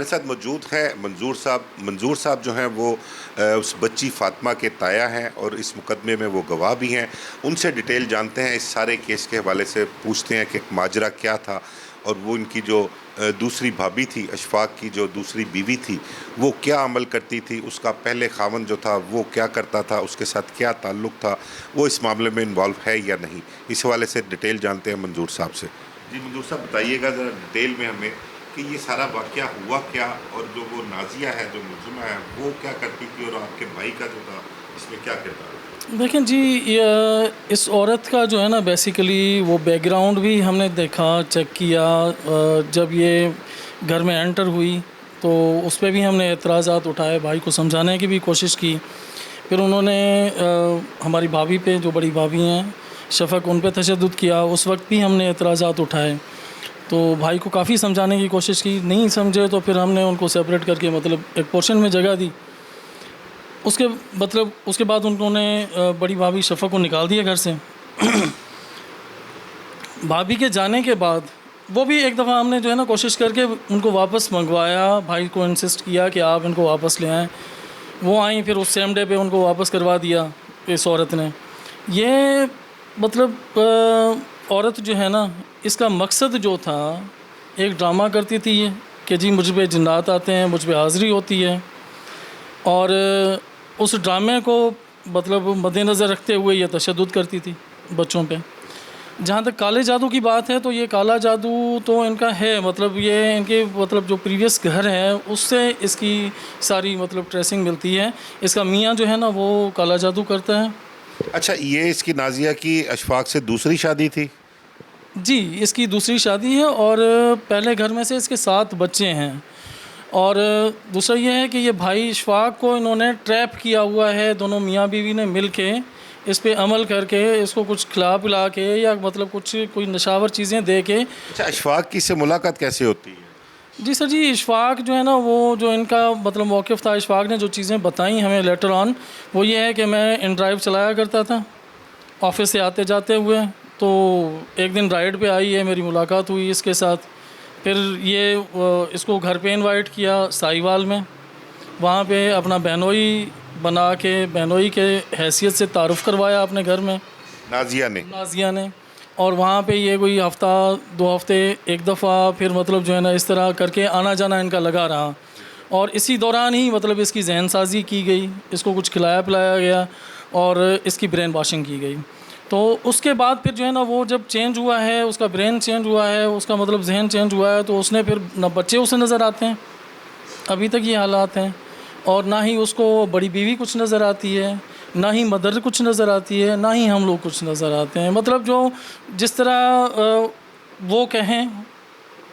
हमारे साथ मौजूद हैं मंजूर साहब। मंजूर साहब जो हैं वो उस बच्ची फ़ातिमा के ताया हैं और इस मुकदमे में वो गवाह भी हैं। उनसे डिटेल जानते हैं, इस सारे केस के हवाले से पूछते हैं कि माजरा क्या था और वो इनकी जो दूसरी भाभी थी, अशफाक की जो दूसरी बीवी थी, वो क्या अमल करती थी, उसका पहले खावन जो था वो क्या करता था, उसके साथ क्या ताल्लुक़ था, वो इस मामले में इन्वॉल्व है या नहीं, इस हवाले से डिटेल जानते हैं मंजूर साहब से। जी मंजूर साहब, बताइएगा ज़रा डिटेल में हमें कि ये सारा वाक़या हुआ क्या और जो वो नाज़िया है, जो मुलज़िमा है, वो क्या करती थी और आपके भाई का जो था इसमें क्या किरदार था? देखें जी, इस औरत का जो है ना बेसिकली वो बैकग्राउंड भी हमने देखा, चेक किया। जब ये घर में एंटर हुई तो उस पर भी हमने एतराज़ात उठाए, भाई को समझाने की भी कोशिश की। फिर उन्होंने हमारी भाभी पे, जो बड़ी भाभी हैं शफ़क़, उन पे तशद्दुद किया। उस वक्त भी हमने एतराज़ात उठाए, तो भाई को काफ़ी समझाने की कोशिश की, नहीं समझे तो फिर हमने उनको सेपरेट करके मतलब एक पोर्शन में जगह दी। उसके बाद उन्होंने बड़ी भाभी शफ़क़ को निकाल दिया घर से। भाभी के जाने के बाद वो भी एक दफ़ा हमने जो है ना कोशिश करके उनको वापस मंगवाया, भाई को इंसिस्ट किया कि आप इनको वापस ले आएँ। वो आई, फिर उस सेम डे पे उनको वापस करवा दिया इस औरत ने। ये मतलब औरत जो है ना, इसका मकसद जो था, एक ड्रामा करती थी ये कि जी मुझ पे जिन्नात आते हैं, मुझ पे हाज़िरी होती है, और उस ड्रामे को मतलब मद्देनज़र रखते हुए ये तशद्दुद करती थी बच्चों पे। जहाँ तक काले जादू की बात है, तो ये काला जादू तो इनका है, मतलब ये इनके मतलब जो प्रीवियस घर है उससे इसकी सारी मतलब ट्रेसिंग मिलती है। इसका मियाँ जो है ना वो काला जादू करता है। अच्छा, ये इसकी नाज़िया की अशफाक से दूसरी शादी थी? जी, इसकी दूसरी शादी है और पहले घर में से इसके 7 बच्चे हैं। और दूसरा ये है कि ये भाई इशफाक को इन्होंने ट्रैप किया हुआ है, दोनों मियाँ बीवी ने मिल के इस पे अमल करके, इसको कुछ खिला पिला के या मतलब कोई नशावर चीज़ें दे के। अच्छा, अशफाक की से मुलाकात कैसे होती है? जी सर जी, इशफाक जो है ना, वो जो इनका मतलब मौक़िफ़ था, इशफाक ने जो चीज़ें बताई हमें लेटर ऑन, वो ये है कि मैं इन ड्राइव चलाया करता था ऑफ़िस से आते जाते हुए। तो एक दिन राइड पे आई है, मेरी मुलाकात हुई इसके साथ। फिर ये इसको घर पे इनवाइट किया साहिवाल में, वहाँ पे अपना बहनोई बना के, बहनोई के हैसियत से तारुफ़ करवाया अपने घर में नाज़िया ने। और वहाँ पे ये कोई हफ़्ता 2 हफ़्ते एक दफ़ा फिर मतलब जो है ना इस तरह करके आना जाना इनका लगा रहा। और इसी दौरान ही मतलब इसकी जहन साजी की गई, इसको कुछ खिलाया पिलाया गया और इसकी ब्रेन वॉशिंग की गई। तो उसके बाद फिर जो है ना वो जब चेंज हुआ है, उसका ब्रेन चेंज हुआ है, उसका मतलब जहन चेंज हुआ है, तो उसने फिर ना बच्चे उसे नज़र आते हैं, अभी तक ये हालात हैं, और ना ही उसको बड़ी बीवी कुछ नज़र आती है, ना ही मदर कुछ नज़र आती है, ना ही हम लोग कुछ नज़र आते हैं। मतलब जो जिस तरह वो कहें,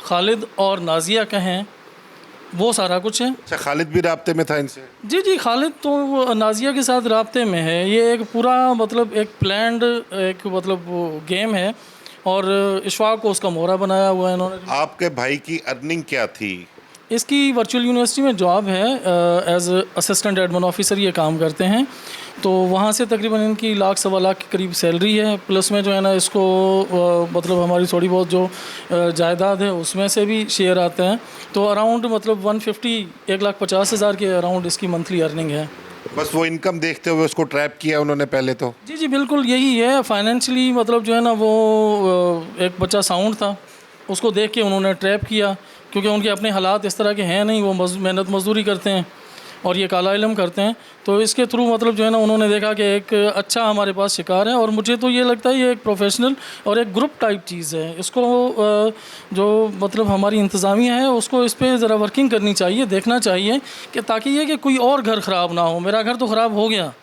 खालिद और नाज़िया कहें, वो सारा कुछ है। अच्छा, खालिद भी राब्ते में था इनसे? जी जी, खालिद तो नाज़िया के साथ राब्ते में है। ये एक पूरा मतलब एक प्लान्ड एक मतलब वो गेम है, और इशफाक को उसका मोहरा बनाया हुआ है इन्होंने। आपके भाई की अर्निंग क्या थी? इसकी वर्चुअल यूनिवर्सिटी में जॉब है, एज असिस्टेंट एडमिन ऑफिसर ये काम करते हैं। तो वहाँ से तकरीबन इनकी 1 लाख सवा लाख के करीब सैलरी है, प्लस में जो है ना इसको मतलब हमारी थोड़ी बहुत जो जायदाद है उसमें से भी शेयर आते हैं। तो अराउंड मतलब 1,50,000 के अराउंड इसकी मंथली अर्निंग है। बस वो इनकम देखते हुए उसको ट्रैप किया उन्होंने पहले तो? जी जी बिल्कुल यही है। फाइनेंशियली मतलब जो है ना वो एक बच्चा साउंड था, उसको देख के उन्होंने ट्रैप किया, क्योंकि उनके अपने हालात इस तरह के हैं नहीं, वो मेहनत मजदूरी करते हैं और ये काला इल्म करते हैं। तो इसके थ्रू मतलब जो है ना उन्होंने देखा कि एक अच्छा हमारे पास शिकार है, और मुझे तो ये लगता है ये एक प्रोफेशनल और एक ग्रुप टाइप चीज़ है। इसको जो मतलब हमारी इंतज़ामिया है उसको इस पर ज़रा वर्किंग करनी चाहिए, देखना चाहिए कि ताकि ये कि कोई और घर ख़राब ना हो। मेरा घर तो ख़राब हो गया।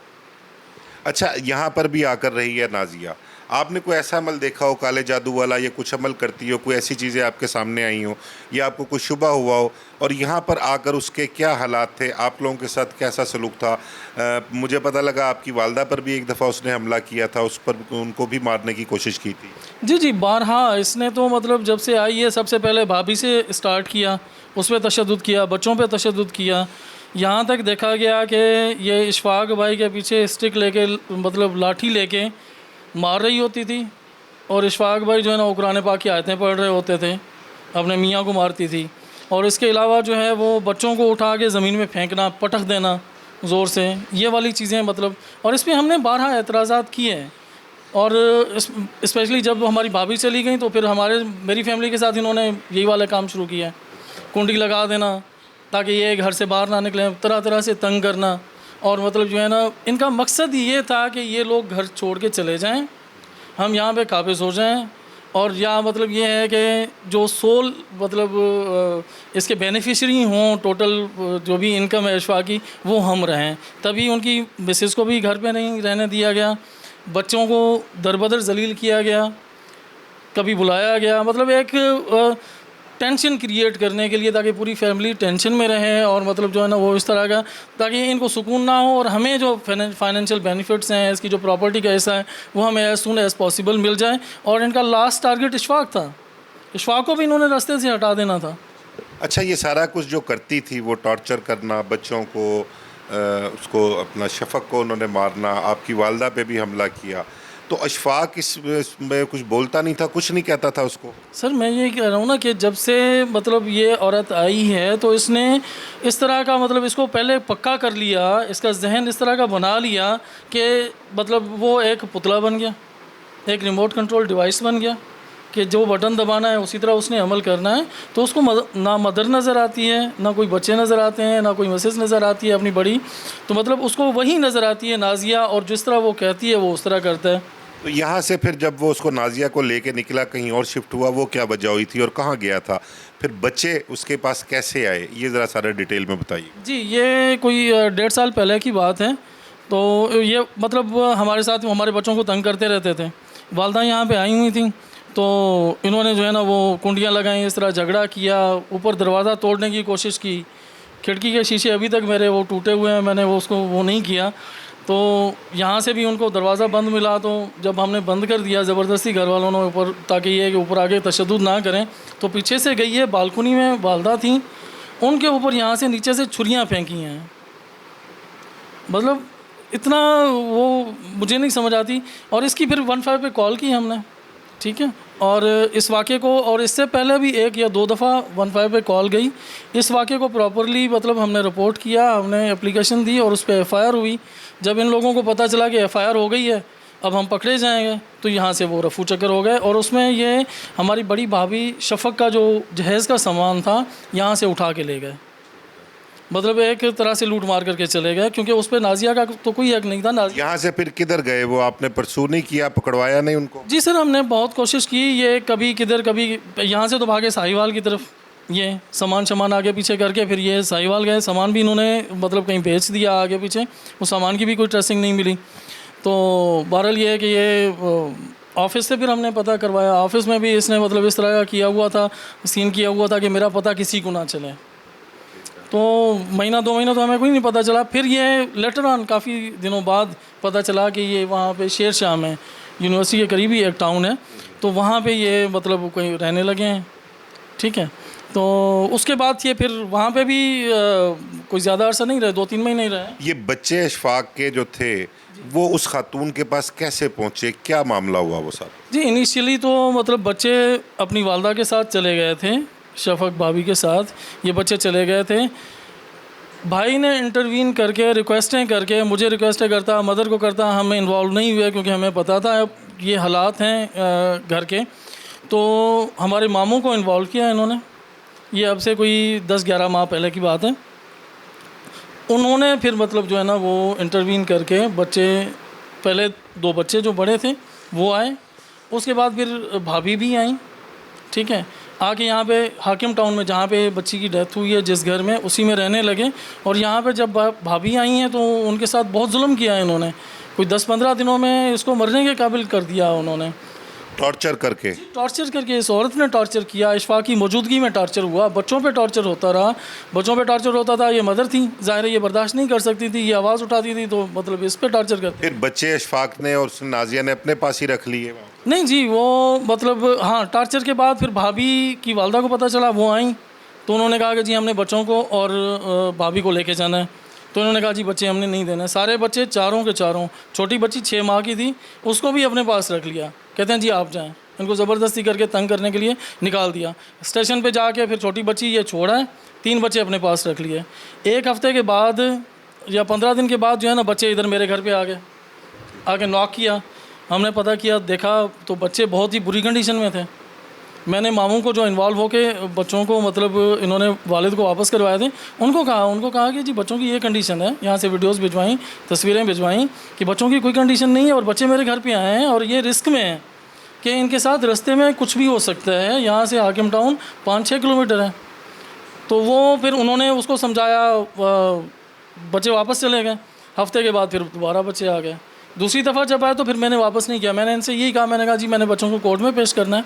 अच्छा, यहाँ पर भी आकर रही है नाज़िया, आपने कोई ऐसा अमल देखा हो काले जादू वाला, या कुछ अमल करती हो, कोई ऐसी चीज़ें आपके सामने आई हो या आपको कुछ शुबा हुआ हो, और यहाँ पर आकर उसके क्या हालात थे, आप लोगों के साथ कैसा सलूक था? मुझे पता लगा आपकी वालदा पर भी एक दफ़ा उसने हमला किया था, उस पर उनको भी मारने की कोशिश की थी। जी जी, बारहा इसने तो मतलब जब से आई है सबसे पहले भाभी से स्टार्ट किया, उस पर तशद्दुद किया, बच्चों पे तशद्दुद किया। यहाँ तक देखा गया कि ये इशफाक भाई के पीछे स्टिक लेके मतलब लाठी लेके मार रही होती थी, और इशफाक भाई जो है ना वो कुरान पाक की आयतें पढ़ रहे होते थे, अपने मियाँ को मारती थी। और इसके अलावा जो है वो बच्चों को उठा के ज़मीन में फेंकना, पटक देना ज़ोर से, ये वाली चीज़ें मतलब। और इस पर हमने 12 एतराज़ात किए हैं। और स्पेशली जब हमारी भाभी चली गई तो फिर मेरी फैमिली के साथ इन्होंने यही वाला काम शुरू किया है। कुंडी लगा देना ताकि ये घर से बाहर ना निकलें, तरह तरह से तंग करना। और मतलब जो है ना, इनका मकसद ये था कि ये लोग घर छोड़ के चले जाएं, हम यहाँ पे काबिज़ हो जाएं। और या मतलब ये है कि जो सोल मतलब इसके बेनिफिशरी हों, टोटल जो भी इनकम है अशफाक की, वो हम रहें। तभी उनकी मिसेस को भी घर पे नहीं रहने दिया गया, बच्चों को दरबदर जलील किया गया, कभी बुलाया गया, मतलब एक टेंशन क्रिएट करने के लिए, ताकि पूरी फैमिली टेंशन में रहे। और मतलब जो है ना वो इस तरह का, ताकि इनको सुकून ना हो और हमें जो फाइनेंशियल बेनिफिट्स हैं, इसकी जो प्रॉपर्टी का हिस्सा है, वो हमें एज सून एज़ पॉसिबल मिल जाए। और इनका लास्ट टारगेट इशफाक था, इशफाक को भी इन्होंने रास्ते से हटा देना था। अच्छा, ये सारा कुछ जो करती थी, वो टॉर्चर करना, बच्चों को उसको अपना शफक को उन्होंने मारना, आपकी वालदा पे भी हमला किया, तो अशफाक इसमें कुछ बोलता नहीं था, कुछ नहीं कहता था उसको? सर मैं ये कह रहा हूँ ना कि जब से मतलब ये औरत आई है तो इसने इस तरह का मतलब इसको पहले पक्का कर लिया, इसका जहन इस तरह का बना लिया कि मतलब वो एक पुतला बन गया, एक रिमोट कंट्रोल डिवाइस बन गया कि जो बटन दबाना है उसी तरह उसने अमल करना है। तो उसको ना मदर नज़र आती है, ना कोई बच्चे नज़र आते हैं, ना कोई मिसेस नज़र आती है अपनी बड़ी, तो मतलब उसको वही नज़र आती है नाजिया, और जिस तरह वो कहती है वो उस तरह करता है। तो यहाँ से फिर जब वो उसको नाजिया को लेके निकला, कहीं और शिफ्ट हुआ, वो क्या वजह हुई थी और कहाँ गया था? फिर बच्चे उसके पास कैसे आए, ये ज़रा सारा डिटेल में बताइए। जी, ये कोई 1.5 साल पहले की बात है। तो ये मतलब हमारे साथ हमारे बच्चों को तंग करते रहते थे। वालदा यहाँ पे आई हुई थी, तो इन्होंने जो है ना वो कुंडियाँ लगाई, इस तरह झगड़ा किया, ऊपर दरवाज़ा तोड़ने की कोशिश की। खिड़की के शीशे अभी तक मेरे वो टूटे हुए हैं, मैंने वो नहीं किया। तो यहाँ से भी उनको दरवाज़ा बंद मिला, तो जब हमने बंद कर दिया ज़बरदस्ती घर वालों ने ऊपर, ताकि ये कि ऊपर आके तशद्दुद ना करें, तो पीछे से गई है, बालकनी में वालदा थी, उनके ऊपर यहाँ से नीचे से छुरियाँ फेंकी हैं। मतलब इतना वो मुझे नहीं समझ आती। और इसकी फिर 15 पे कॉल की हमने, ठीक है। और इस वाक़े को, और इससे पहले भी 1 या 2 दफ़ा 15 पे कॉल गई। इस वाक़े को प्रॉपरली मतलब हमने रिपोर्ट किया, हमने एप्लीकेशन दी और उस पर FIR हुई। जब इन लोगों को पता चला कि FIR हो गई है, अब हम पकड़े जाएंगे, तो यहाँ से वो रफू चक्कर हो गए। और उसमें ये हमारी बड़ी भाभी शफक का जो जहेज़ का सामान था, यहाँ से उठा के ले गए। मतलब एक तरह से लूट मार करके चले गए, क्योंकि उस पर नाजिया का तो कोई हक नहीं था। यहाँ से फिर किधर गए वो? आपने परसू नहीं किया, पकड़वाया नहीं उनको? जी सर, हमने बहुत कोशिश की। ये कभी किधर, कभी यहाँ से तो भागे साहिवाल की तरफ, ये सामान आगे पीछे करके फिर ये साहिवाल गए। सामान भी इन्होंने मतलब कहीं बेच दिया आगे पीछे, उस सामान की भी कोई ट्रेसिंग नहीं मिली। तो बहरहाल ये है कि ये ऑफ़िस से फिर हमने पता करवाया। ऑफ़िस में भी इसने मतलब इस तरह का किया हुआ था, सीन किया हुआ था कि मेरा पता किसी को ना चले। तो महीना 2 महीना तो हमें कोई नहीं पता चला। फिर ये लेटर ऑन काफ़ी दिनों बाद पता चला कि ये वहाँ पे शेर शाह में यूनिवर्सिटी के करीब ही एक टाउन है, तो वहाँ पे ये मतलब कोई रहने लगे हैं, ठीक है। तो उसके बाद ये फिर वहाँ पे भी कोई ज़्यादा अरसा नहीं रहे, 2-3 महीने ही रहे। ये बच्चे अशफाक के जो थे वो उस खातून के पास कैसे पहुँचे, क्या मामला हुआ वो साहब? जी, इनिशियली तो मतलब बच्चे अपनी वालदा के साथ चले गए थे, शफक भाभी के साथ ये बच्चे चले गए थे। भाई ने इंटरवीन करके, रिक्वेस्टें करके, मुझे रिक्वेस्टें करता, मदर को करता, हम इन्वॉल्व नहीं हुए क्योंकि हमें पता था ये हालात हैं घर के। तो हमारे मामू को इन्वॉल्व किया इन्होंने, ये अब से कोई 10-11 माह पहले की बात है। उन्होंने फिर मतलब जो है ना वो इंटरवीन करके बच्चे, पहले 2 बच्चे जो बड़े थे वो आए, उसके बाद फिर भाभी भी आई, ठीक है। आके यहाँ पे हाकिम टाउन में जहाँ पे बच्ची की डेथ हुई है, जिस घर में, उसी में रहने लगे। और यहाँ पे जब भाभी आई हैं तो उनके साथ बहुत जुल्म किया इन्होंने, कोई 10-15 दिनों में इसको मरने के काबिल कर दिया उन्होंने। टॉर्चर करके इस औरत ने टॉर्चर किया, इशफाक की मौजूदगी में टॉर्चर हुआ, बच्चों पे टॉर्चर होता रहा, बच्चों पे टॉर्चर होता था। ये मदर थी, ज़ाहिर है ये बर्दाश्त नहीं कर सकती थी, ये आवाज़ उठाती थी, तो मतलब इस पे टॉर्चर करते। फिर बच्चे अशफाक ने और नाजिया ने अपने पास ही रख लिए? नहीं जी, वो मतलब हाँ, टॉर्चर के बाद फिर भाभी की वालदा को पता चला, वो आई, तो उन्होंने कहा कि जी हमने बच्चों को और भाभी को लेके जाना है। तो उन्होंने कहा जी बच्चे हमने नहीं देना। सारे बच्चे चारों के चारों, छोटी बच्ची 6 माह की थी, उसको भी अपने पास रख लिया, कहते हैं जी आप जाएं। इनको ज़बरदस्ती करके तंग करने के लिए निकाल दिया। स्टेशन पे जाके फिर छोटी बच्ची ये छोड़ा है, 3 बच्चे अपने पास रख लिए। 1 हफ़्ते के बाद या 15 दिन के बाद जो है ना बच्चे इधर मेरे घर पे आ गए, आके नॉक किया। हमने पता किया, देखा तो बच्चे बहुत ही बुरी कंडीशन में थे। मैंने मामू को जो इन्वॉल्व होके बच्चों को मतलब इन्होंने वालिद को वापस करवाए थे, उनको कहा कि जी बच्चों की ये कंडीशन है, यहाँ से वीडियोस भिजवाई, तस्वीरें भिजवाई कि बच्चों की कोई कंडीशन नहीं है और बच्चे मेरे घर पे आए हैं और ये रिस्क में हैं कि इनके साथ रास्ते में कुछ भी हो सकता है। यहाँ से हाकिम टाउन 5-6 किलोमीटर है। तो वो फिर उन्होंने उसको समझाया, बच्चे वापस चले गए। हफ्ते के बाद फिर दोबारा बच्चे आ गए। दूसरी दफ़ा जब आए तो फिर मैंने वापस नहीं किया। मैंने इनसे यही कहा, मैंने कहा जी मैंने बच्चों को कोर्ट में पेश करना है,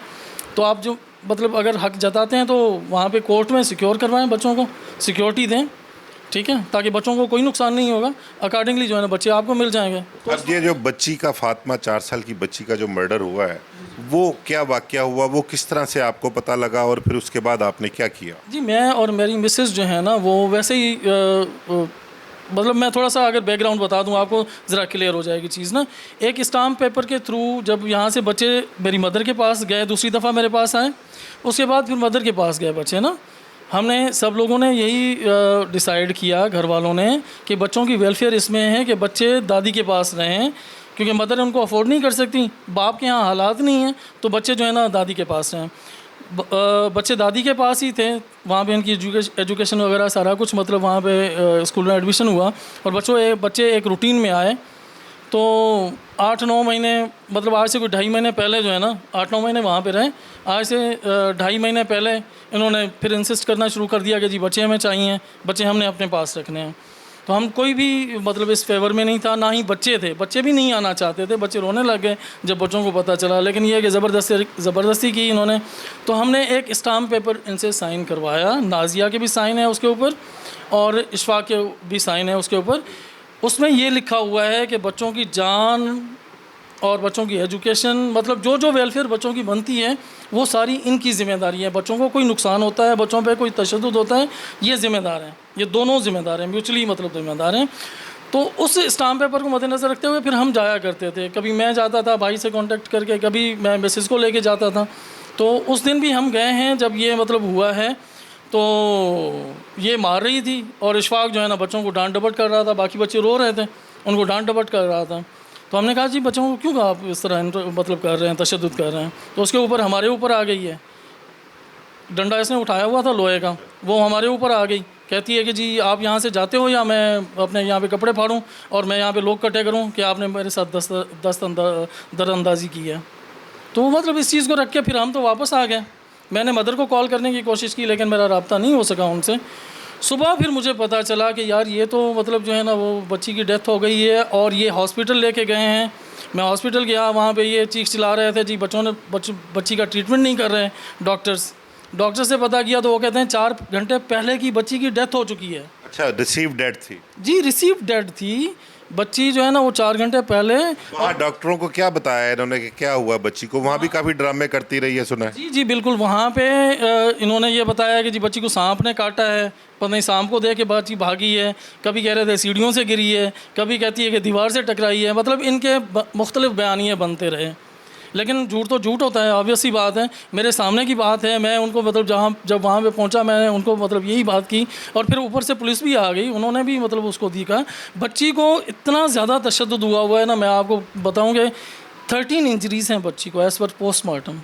तो आप जो मतलब अगर हक जताते हैं तो वहाँ पे कोर्ट में सिक्योर करवाएं, बच्चों को सिक्योरिटी दें, ठीक है, ताकि बच्चों को कोई नुकसान नहीं होगा। अकॉर्डिंगली जो है ना बच्चे आपको मिल जाएंगे। अब ये जो बच्ची का फातिमा 4 साल की बच्ची का जो मर्डर हुआ है, वो क्या वाक़या हुआ, वो किस तरह से आपको पता लगा और फिर उसके बाद आपने क्या किया? जी मैं और मेरी मिसेस जो है ना वो वैसे ही मतलब मैं थोड़ा सा अगर बैकग्राउंड बता दूं आपको, ज़रा क्लियर हो जाएगी चीज़ ना। एक स्टाम्प पेपर के थ्रू जब यहाँ से बच्चे मेरी मदर के पास गए, दूसरी दफ़ा मेरे पास आए, उसके बाद फिर मदर के पास गए बच्चे ना। हमने सब लोगों ने यही डिसाइड किया, घर वालों ने, कि बच्चों की वेलफेयर इसमें है कि बच्चे दादी के पास रहें, क्योंकि मदर उनको अफोर्ड नहीं कर सकती, बाप के यहाँ हालात नहीं हैं, तो बच्चे जो है ना दादी के पास रहें। बच्चे दादी के पास ही थे, वहाँ पे इनकी एजुकेशन वगैरह सारा कुछ मतलब वहाँ पे स्कूल में एडमिशन हुआ और बच्चे एक रूटीन में आए। तो 8-9 महीने मतलब आज से कोई 2.5 महीने पहले जो है ना 8-9 महीने वहाँ पे रहे। आज से 2.5 महीने पहले इन्होंने फिर इंसिस्ट करना शुरू कर दिया कि जी बच्चे हमें चाहिए, बच्चे हमने अपने पास रखने हैं। तो हम कोई भी मतलब इस फेवर में नहीं था, ना ही बच्चे थे, बच्चे भी नहीं आना चाहते थे, बच्चे रोने लग गए जब बच्चों को पता चला। लेकिन ये कि ज़बरदस्ती की इन्होंने। तो हमने एक स्टाम्प पेपर इनसे साइन करवाया, नाजिया के भी साइन है उसके ऊपर और इशफाक के भी साइन है उसके ऊपर। उसमें ये लिखा हुआ है कि बच्चों की जान और बच्चों की एजुकेशन, मतलब जो जो वेलफेयर बच्चों की बनती है वो सारी इनकी ज़िम्मेदारी है। बच्चों को कोई नुकसान होता है, बच्चों पे कोई तशद्दुद होता है, ये ज़िम्मेदार हैं, ये दोनों ज़िम्मेदार हैं, म्यूचुअली मतलब ज़िम्मेदार हैं। तो उस स्टाम्प पेपर को मद्देनज़र रखते हुए फिर हम जाया करते थे। कभी मैं जाता था भाई से कांटेक्ट करके, कभी मैं मिसेस को लेके जाता था। तो उस दिन भी हम गए हैं जब ये मतलब हुआ है। तो ये मार रही थी और इशफाक जो है ना बच्चों को डांट डपट कर रहा था, बाकी बच्चे रो रहे थे, उनको डांट डपट कर रहा था। तो हमने कहा जी बच्चों को क्यों आप इस तरह मतलब कर रहे हैं, तशद्दुद कर रहे हैं। तो उसके ऊपर हमारे ऊपर आ गई है, डंडा इसने उठाया हुआ था लोहे का, वो हमारे ऊपर आ गई। कहती है कि जी आप यहाँ से जाते हो या मैं अपने यहाँ पे कपड़े फाड़ूं और मैं यहाँ पे लोग इकट्ठे करूँ कि आपने मेरे साथ दस्तअंदाज़ी की है। तो मतलब इस चीज़ को रख के फिर हम तो वापस आ गए। मैंने मदर को कॉल करने की कोशिश की लेकिन मेरा रब्ता नहीं हो सका उनसे। सुबह फिर मुझे पता चला कि यार ये तो मतलब जो है ना वो बच्ची की डेथ हो गई है और ये हॉस्पिटल लेके गए हैं। मैं हॉस्पिटल गया, वहाँ पे ये चीख चिल्ला रहे थे जी बच्ची का ट्रीटमेंट नहीं कर रहे हैं डॉक्टर से पता किया तो वो कहते हैं 4 घंटे पहले की बच्ची की डेथ हो चुकी है। अच्छा, रिसीव डेट थी? जी रिसीव डेट थी बच्ची जो है ना वो 4 घंटे पहले। वहाँ डॉक्टरों को क्या बताया इन्होंने कि क्या हुआ बच्ची को? वहाँ भी काफ़ी ड्रामे करती रही है सुना है। जी बिल्कुल, वहाँ पे इन्होंने ये बताया कि जी बच्ची को सांप ने काटा है, पता नहीं सांप को देख के बच्ची भागी है, कभी कह रहे थे सीढ़ियों से गिरी है, कभी कहती है कि दीवार से टकराई है। मतलब इनके मुख्तलिफ बयानिए बनते रहे, लेकिन झूठ तो झूठ होता है, ऑब्वियस सी बात है। मेरे सामने की बात है, मैं उनको मतलब जब वहाँ पे पहुँचा मैंने उनको मतलब यही बात की और फिर ऊपर से पुलिस भी आ गई, उन्होंने भी मतलब उसको देखा। बच्ची को इतना ज़्यादा तशद्दुद हुआ है ना, मैं आपको बताऊँ कि 13 इंजरीज़ हैं बच्ची को एज़ पर पोस्टमार्टम।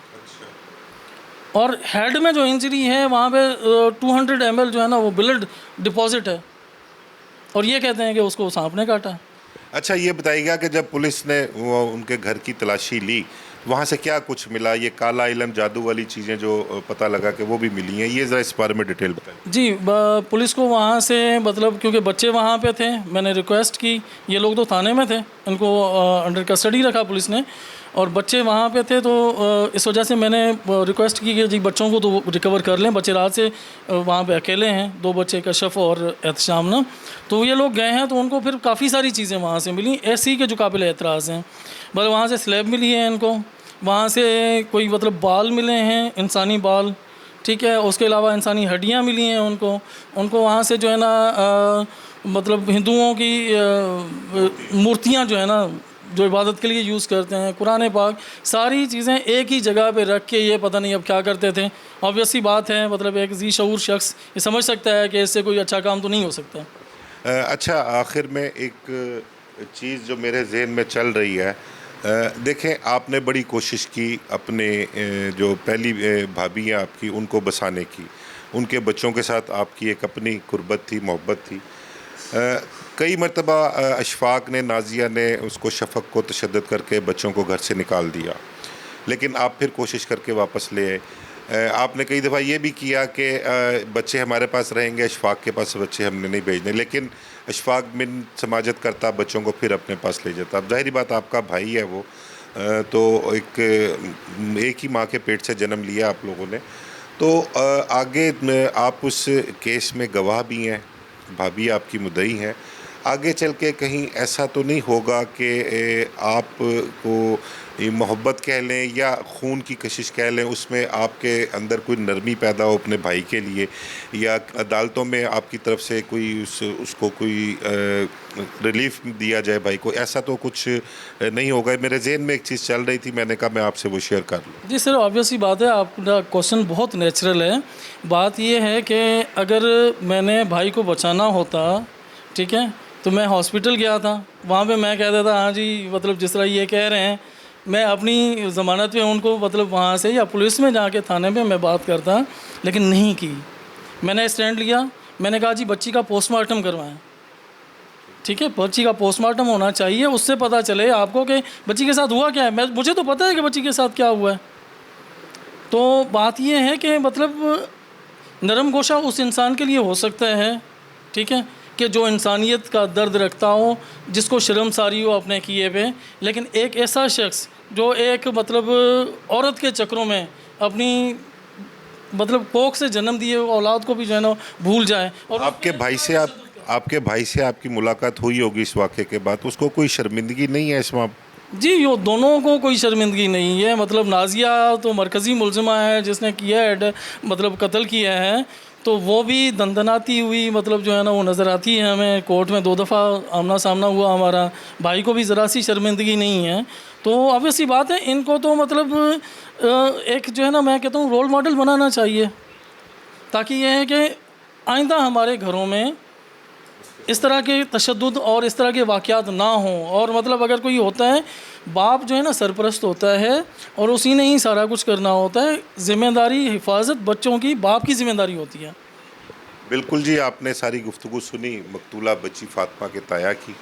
और हेड में जो इंजरी है वहाँ पे 200 ml जो है ना वो ब्लड डिपॉजिट है और ये कहते हैं कि उसको सांप ने काटा है। अच्छा, ये बताइएगा कि जब पुलिस ने वो उनके घर की तलाशी ली, वहाँ से क्या कुछ मिला? ये काला इल्म जादू वाली चीज़ें जो पता लगा कि वो भी मिली हैं, ये ज़रा इस बारे में डिटेल बताएं। जी पुलिस को वहाँ से मतलब क्योंकि बच्चे वहाँ पे थे, मैंने रिक्वेस्ट की, ये लोग तो थाने में थे, इनको अंडर कस्टडी रखा पुलिस ने और बच्चे वहाँ पे थे। तो इस वजह से मैंने रिक्वेस्ट की कि जी बच्चों को तो रिकवर कर लें। बच्चे रात से वहाँ पे अकेले हैं, 2 बच्चे कशफ और एहतशाम ना। तो ये लोग गए हैं तो उनको फिर काफ़ी सारी चीज़ें वहाँ से मिली ऐसी के जो काबिल एतराज़ हैं। मतलब वहाँ से स्लैब मिली है इनको, वहाँ से कोई मतलब बाल मिले हैं, इंसानी बाल, ठीक है, उसके अलावा इंसानी हड्डियाँ मिली हैं उनको वहाँ से जो है ना मतलब हिंदुओं की मूर्तियाँ जो है ना जो इबादत के लिए यूज़ करते हैं, कुरान पाक, सारी चीज़ें एक ही जगह पे रख के ये पता नहीं अब क्या करते थे। ऑब्वियस सी बात है, मतलब एक जी शऊर शख्स ये समझ सकता है कि इससे कोई अच्छा काम तो नहीं हो सकता। अच्छा, आखिर में एक चीज़ जो मेरे जहन में चल रही है, देखें, आपने बड़ी कोशिश की अपने जो पहली भाभी हैं आपकी, उनको बसाने की, उनके बच्चों के साथ आपकी एक अपनी कुर्बत थी, मोहब्बत थी। कई मरतबा अशफाक ने, नाजिया ने उसको, शफ़क़ को तशद्दुद करके बच्चों को घर से निकाल दिया, लेकिन आप फिर कोशिश करके वापस ले आए। आपने कई दफ़ा ये भी किया कि बच्चे हमारे पास रहेंगे, अशफाक के पास बच्चे हमने नहीं भेजने, लेकिन अशफाक बिन समाजत करता, बच्चों को फिर अपने पास ले जाता। अब ज़ाहिर बात, आपका भाई है वो, तो एक ही माँ के पेट से जन्म लिया आप लोगों ने, तो आगे आप उस केस में गवाह भी हैं, भाभी आपकी मुद्दई हैं। आगे चल के कहीं ऐसा तो नहीं होगा कि आपको मोहब्बत कह लें या खून की कशिश कह लें, उसमें आपके अंदर कोई नरमी पैदा हो अपने भाई के लिए, या अदालतों में आपकी तरफ से कोई उसको कोई रिलीफ दिया जाए भाई को, ऐसा तो कुछ नहीं होगा? मेरे जहन में एक चीज़ चल रही थी, मैंने कहा मैं आपसे वो शेयर कर लूँ। जी सर, ऑब्वियस ही बात है, आपका क्वेश्चन बहुत नेचुरल है। बात ये है कि अगर मैंने भाई को बचाना होता, ठीक है, तो मैं हॉस्पिटल गया था, वहाँ पे मैं कहता था हाँ जी, मतलब जिस तरह ये कह रहे हैं, मैं अपनी ज़मानत पे उनको, मतलब वहाँ से या पुलिस में जाके थाने में मैं बात करता, लेकिन नहीं की। मैंने स्टैंड लिया, मैंने कहा जी बच्ची का पोस्टमार्टम करवाएं, ठीक है, बच्ची का पोस्टमार्टम होना चाहिए, उससे पता चले आपको कि बच्ची के साथ हुआ क्या है। मुझे तो पता है कि बच्ची के साथ क्या हुआ है। तो बात ये है कि मतलब नरम गोशा उस इंसान के लिए हो सकता है, ठीक है, कि जो इंसानियत का दर्द रखता हो, जिसको शर्मसारी हो अपने किए पे, लेकिन एक ऐसा शख्स जो एक मतलब औरत के चक्रों में अपनी मतलब कोख से जन्म दिए औलाद को भी जो है ना भूल जाए। और आपके भाई से आपकी मुलाकात हुई होगी इस वाक़े के बाद, उसको कोई शर्मिंदगी नहीं है इसमें? जी, यो दोनों को कोई शर्मिंदगी नहीं है। मतलब नाजिया तो मरकज़ी मुलज़िमा है जिसने किया है, मतलब कत्ल किया है, तो वो भी दंदनाती हुई मतलब जो है ना वो नज़र आती है हमें। कोर्ट में 2 दफ़ा आमना सामना हुआ हमारा, भाई को भी ज़रा सी शर्मिंदगी नहीं है। तो ऑब्वियस सी बात है, इनको तो मतलब एक जो है ना, मैं कहता हूँ रोल मॉडल बनाना चाहिए, ताकि ये है कि आइंदा हमारे घरों में इस तरह के तशद्दुद और इस तरह के वाक़यात ना हों। और मतलब अगर कोई होता है, बाप जो है ना सरपरस्त होता है और उसी ने ही सारा कुछ करना होता है। ज़िम्मेदारी हिफाजत बच्चों की बाप की ज़िम्मेदारी होती है। बिल्कुल जी, आपने सारी गुफ्तगू सुनी मकतूला बच्ची फ़ातिमा के ताया की,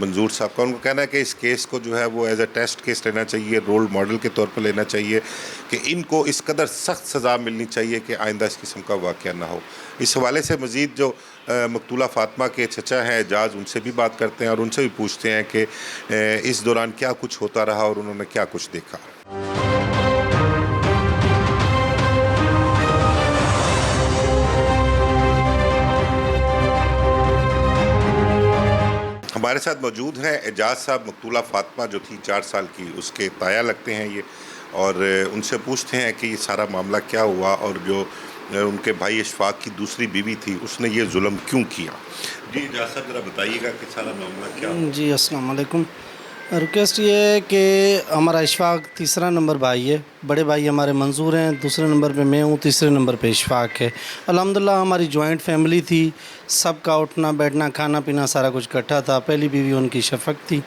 मंजूर साहब का। उनका कहना है कि इस केस को जो है वो एज अ टेस्ट केस लेना चाहिए, रोल मॉडल के तौर पर लेना चाहिए, कि इनको इस कदर सख्त सज़ा मिलनी चाहिए कि आइंदा इस किस्म का वाक़या ना हो। इस हवाले से मज़ीद जो मकतूला फ़ातिमा के चचा हैं एजाज़, उनसे भी बात करते हैं और उनसे भी पूछते हैं कि इस दौरान क्या कुछ होता रहा और उन्होंने क्या कुछ देखा। हमारे साथ मौजूद हैं एजाज साहब, मकतूला फ़ातिमा जो थी 4 साल की, उसके ताया लगते हैं ये, और उनसे पूछते हैं कि ये सारा मामला क्या हुआ और जो उनके भाई अशफाक की दूसरी बीवी थी उसने ये जुल्म क्यों किया। जी एजाज साहब, ज़रा बताइएगा कि सारा मामला क्या हुआ। जी अस्सलाम वालेकुम। रिक्वेस्ट ये है कि हमारा इशफाक तीसरा नंबर भाई है, बड़े भाई हमारे मंजूर हैं, दूसरे नंबर पे मैं हूँ, तीसरे नंबर पे इशफाक है। अल्हम्दुलिल्लाह हमारी जॉइंट फैमिली थी, सबका उठना बैठना खाना पीना सारा कुछ इकट्ठा था। पहली बीवी उनकी शफ़क़ थी,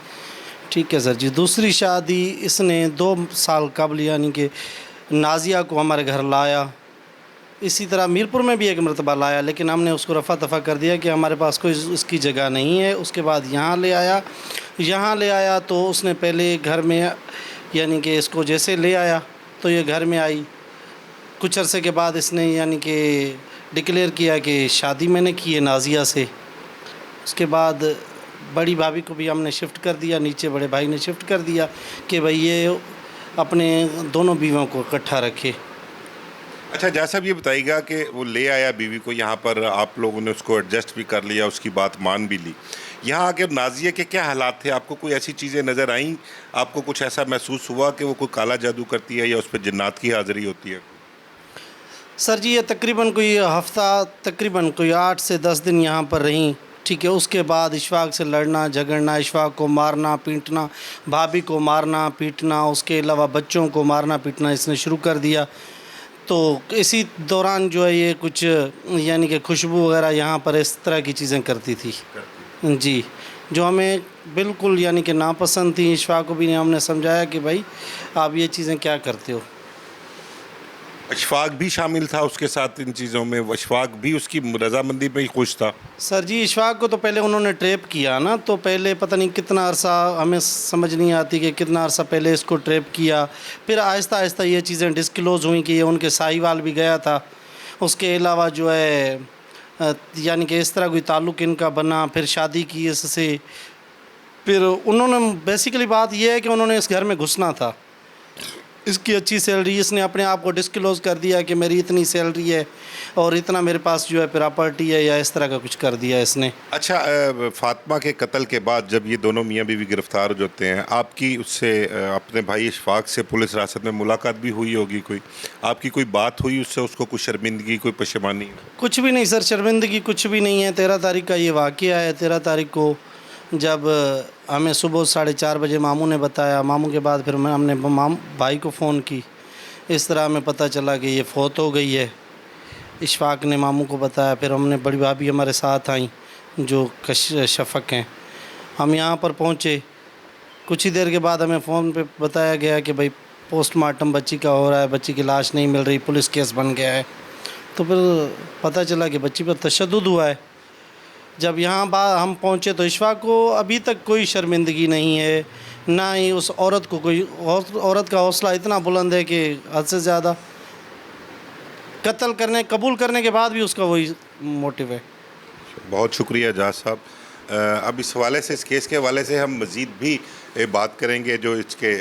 ठीक है सर जी। दूसरी शादी इसने 2 साल कबल यानी कि नाजिया को हमारे घर लाया। इसी तरह मीरपुर में भी एक मरतबा लाया, लेकिन हमने उसको रफ़ा दफ़ा कर दिया कि हमारे पास कोई उसकी जगह नहीं है। उसके बाद यहाँ ले आया तो उसने पहले घर में यानी कि इसको जैसे ले आया तो ये घर में आई। कुछ अरसे के बाद इसने यानी कि डिक्लेयर किया कि शादी मैंने की है नाजिया से। उसके बाद बड़ी भाभी को भी हमने शिफ्ट कर दिया, नीचे बड़े भाई ने शिफ्ट कर दिया कि भाई ये अपने दोनों बीवियों को इकट्ठा रखे। अच्छा एजाज साहब, ये बताइएगा कि वो ले आया बीवी को यहाँ पर, आप लोगों ने उसको एडजस्ट भी कर लिया, उसकी बात मान भी ली। यहाँ आके नाजिया के क्या हालात थे? आपको कोई ऐसी चीज़ें नज़र आईं? आपको कुछ ऐसा महसूस हुआ कि वो कोई काला जादू करती है या उस पर जिन्नात की हाज़िरी होती है? सर जी ये तकरीबन कोई हफ़्ता, तकरीबन कोई 8 से 10 दिन यहाँ पर रहीं, ठीक है। उसके बाद इशफाक से लड़ना झगड़ना, इशफाक को मारना पीटना, भाभी को मारना पीटना, उसके अलावा बच्चों को मारना पीटना इसने शुरू कर दिया। तो इसी दौरान जो है ये कुछ यानी कि खुशबू वगैरह यहाँ पर इस तरह की चीज़ें करती थी जी, जो हमें बिल्कुल यानी कि नापसंद थी। इशफाक को भी हमने समझाया कि भाई आप ये चीज़ें क्या करते हो। अशफाक भी शामिल था उसके साथ इन चीज़ों में? अशफाक भी उसकी रजामंदी में ही खुश था? सर जी, इशफाक को तो पहले उन्होंने ट्रैप किया ना, तो पहले पता नहीं कितना अरसा, हमें समझ नहीं आती कि कितना अरसा पहले इसको ट्रैप किया। फिर आहिस्ता आहिस्ता ये चीज़ें डिस्क्लोज़ हुई कि ये उनके साहिवाल भी गया था। उसके अलावा जो है यानी कि इस तरह कोई ताल्लुक़ इनका बना, फिर शादी की इससे। फिर उन्होंने बेसिकली बात यह है कि उन्होंने इस घर में घुसना था। इसकी अच्छी सैलरी, इसने अपने आप को डिस्क्लोज़ कर दिया कि मेरी इतनी सैलरी है और इतना मेरे पास जो है प्रॉपर्टी है, या इस तरह का कुछ कर दिया इसने। अच्छा, फातिमा के कत्ल के बाद जब ये दोनों मियाँ बीवी गिरफ़्तार हो जाते हैं, आपकी उससे अपने भाई इशफाक से पुलिस हिरासत में मुलाकात भी हुई होगी कोई? आपकी कोई बात हुई उससे? उसको कुछ शर्मिंदगी, कोई पशेमानी? कुछ भी नहीं सर, शर्मिंदगी कुछ भी नहीं है। 13 तारीख का ये वाक़या है। 13 तारीख को जब हमें सुबह 4:30 बजे मामू ने बताया, मामू के बाद फिर हमने भाई को फ़ोन की, इस तरह हमें पता चला कि ये फ़ौत हो गई है। इशफाक ने मामू को बताया, फिर हमने बड़ी भाभी हमारे साथ आई जो शफ़क़ हैं। हम यहाँ पर पहुँचे, कुछ ही देर के बाद हमें फ़ोन पे बताया गया कि भाई पोस्टमार्टम बच्ची का हो रहा है, बच्ची की लाश नहीं मिल रही, पुलिस केस बन गया है। तो फिर पता चला कि बच्ची पर तशद्दुद हुआ है। जब यहाँ हम पहुँचे तो इशफाक को अभी तक कोई शर्मिंदगी नहीं है, ना ही उस औरत को कोई, औरत का हौसला इतना बुलंद है कि हद से ज़्यादा। कत्ल कबूल करने के बाद भी उसका वही मोटिव है। बहुत शुक्रिया एजाज साहब। अब इस हवाले से, इस केस के हवाले से हम मज़ीद भी बात करेंगे जो इसके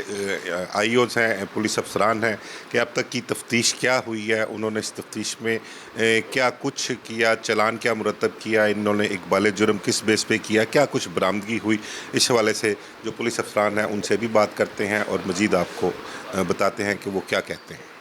आईओज़ हैं, पुलिस अफसरान हैं, कि अब तक की तफ्तीश क्या हुई है, उन्होंने इस तफ्तीश में क्या कुछ किया, चलान क्या मुरतब किया, इन्होंने इकबाल जुर्म किस बेस पे किया, क्या कुछ बरामदगी हुई। इस हवाले से जो पुलिस अफसरान हैं उनसे भी बात करते हैं और मज़ीद आपको बताते हैं कि वो क्या कहते हैं।